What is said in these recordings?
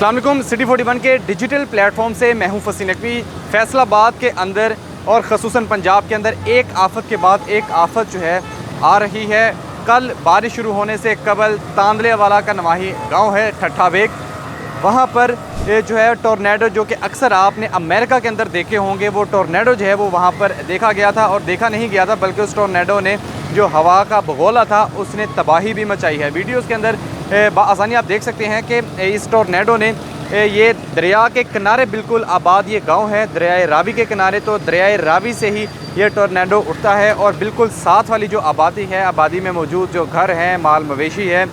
अस्सलाम वालेकुम। सिटी 41 के डिजिटल प्लेटफॉर्म से मैं हूं फसील नकवी। फैसलाबाद के अंदर और ख़ुसूसन पंजाब के अंदर एक आफत के बाद एक आफत जो है आ रही है। कल बारिश शुरू होने से कबल तांदले वाला का नवाही गांव है ठट्ठा बेग, वहाँ पर जो है टोर्नेडो, जो कि अक्सर आपने अमेरिका के अंदर देखे होंगे, वो टोर्नेडो जो है वो वहाँ पर देखा गया था। और देखा नहीं गया था बल्कि उस टोर्नेडो ने जो हवा का भगोला था उसने तबाही भी मचाई है। वीडियोज़ के अंदर आसानी आप देख सकते हैं कि इस टोर्नेडो ने ये दरिया के किनारे बिल्कुल आबाद ये गांव है, दरियाए रावी के किनारे, तो दरियाए रावी से ही ये टोर्नेडो उठता है और बिल्कुल साथ वाली जो आबादी है, आबादी में मौजूद जो घर हैं, माल मवेशी है,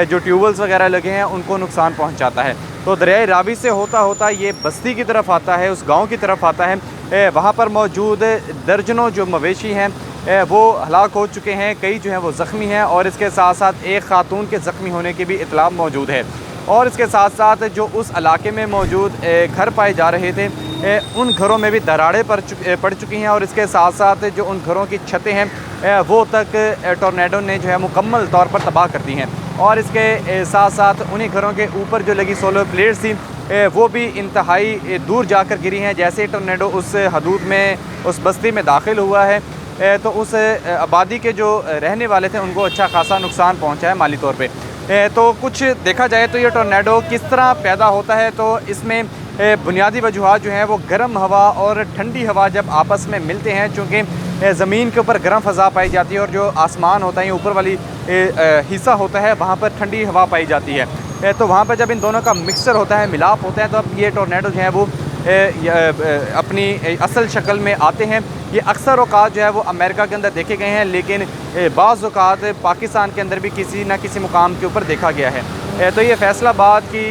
जो ट्यूबवेल्स वगैरह लगे हैं, उनको नुकसान पहुंचाता है। तो दरियाए रावी से होता होता ये बस्ती की तरफ आता है, उस गांव की तरफ आता है। वहाँ पर मौजूद दर्जनों जो मवेशी हैं वो हलाक हो चुके हैं, कई जो हैं वो ज़ख्मी हैं और इसके साथ साथ एक ख़ातून के ज़ख्मी होने की भी इत्तला मौजूद है। और इसके साथ साथ जो उस इलाके में मौजूद घर पाए जा रहे थे, उन घरों में भी दरारें पड़ चुकी हैं और इसके साथ साथ जो उन घरों की छतें हैं वो तक टोर्नेडो ने जो है मुकम्मल तौर पर तबाह कर दी हैं। और इसके साथ साथ उन्हीं घरों के ऊपर जो लगी सोलर प्लेट्स थी वो भी इंतहाई दूर जाकर गिरी हैं। जैसे टोर्नेडो उस हदूद में, उस बस्ती में दाखिल हुआ है तो उस आबादी के जो रहने वाले थे उनको अच्छा खासा नुकसान पहुंचा है माली तौर पे। तो कुछ देखा जाए तो ये टोर्नेडो किस तरह पैदा होता है, तो इसमें बुनियादी वजूहात जो हैं वो गर्म हवा और ठंडी हवा जब आपस में मिलते हैं, चूँकि ज़मीन के ऊपर गर्म फ़ज़ा पाई जाती है और जो आसमान होता है, ऊपर वाली हिस्सा होता है, वहाँ पर ठंडी हवा पाई जाती है। तो वहाँ पर जब इन दोनों का मिक्सचर होता है, मिलाप होता है, तो अब ये टोर्नेडो जो है वो अपनी असल शक्ल में आते हैं। ये अक्सर औकात जो है वो अमेरिका के अंदर देखे गए हैं, लेकिन बाज़ औकात पाकिस्तान के अंदर भी किसी न किसी मुकाम के ऊपर देखा गया है। तो ये फैसलाबाद की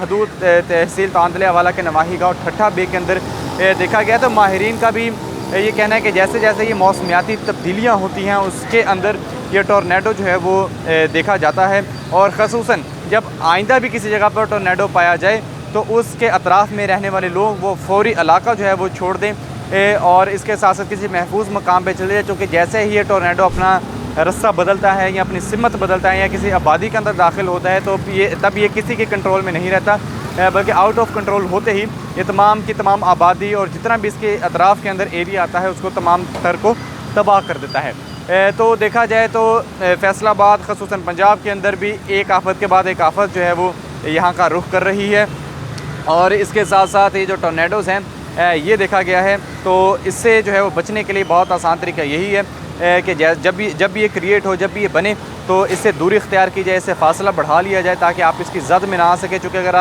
हदूद तहसील तांदले वाला के नवाही गाँव ठट्ठा बेग के अंदर देखा गया। तो माहिरीन का भी ये कहना है कि जैसे जैसे ये मौसमियाती तब्दीलियाँ होती हैं उसके अंदर ये टोर्नेडो जो है वो देखा जाता है। और ख़ुसूसन जब आइंदा भी किसी जगह पर टोर्नेडो पाया जाए तो उसके अतराफ़ में रहने वाले लोग वो फौरी इलाका जो है वो छोड़ दें और इसके साथ साथ किसी महफूज मकाम पे चले जाए, क्योंकि जैसे ही ये टोर्नेडो अपना रास्ता बदलता है या अपनी सिमत बदलता है या किसी आबादी के अंदर दाखिल होता है तो तब ये किसी के कंट्रोल में नहीं रहता, बल्कि आउट ऑफ कंट्रोल होते ही ये तमाम की तमाम आबादी और जितना भी इसके अतराफ़ के अंदर एरिया आता है उसको तमाम तर को तबाह कर देता है। तो देखा जाए तो फैसलाबाद ख़ुसूसन पंजाब के अंदर भी एक आफत के बाद एक आफत जो है वो यहाँ का रुख कर रही है। और इसके साथ साथ ये जो टोर्नेडोज़ हैं ये देखा गया है, तो इससे जो है वो बचने के लिए बहुत आसान तरीका यही है कि जब भी ये क्रिएट हो, जब भी ये बने तो इससे दूरी इख्तियार की जाए, इससे फासला बढ़ा लिया जाए ताकि आप इसकी जद में ना आ सके। चूँकि अगर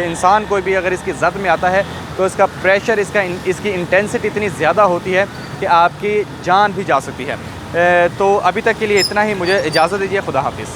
इंसान कोई भी अगर इसकी जद में आता है तो इसका प्रेशर, इसकी इंटेंसिटी इतनी ज़्यादा होती है कि आपकी जान भी जा सकती है। तो अभी तक के लिए इतना ही, मुझे इजाज़त दीजिए। खुदा हाफिज़।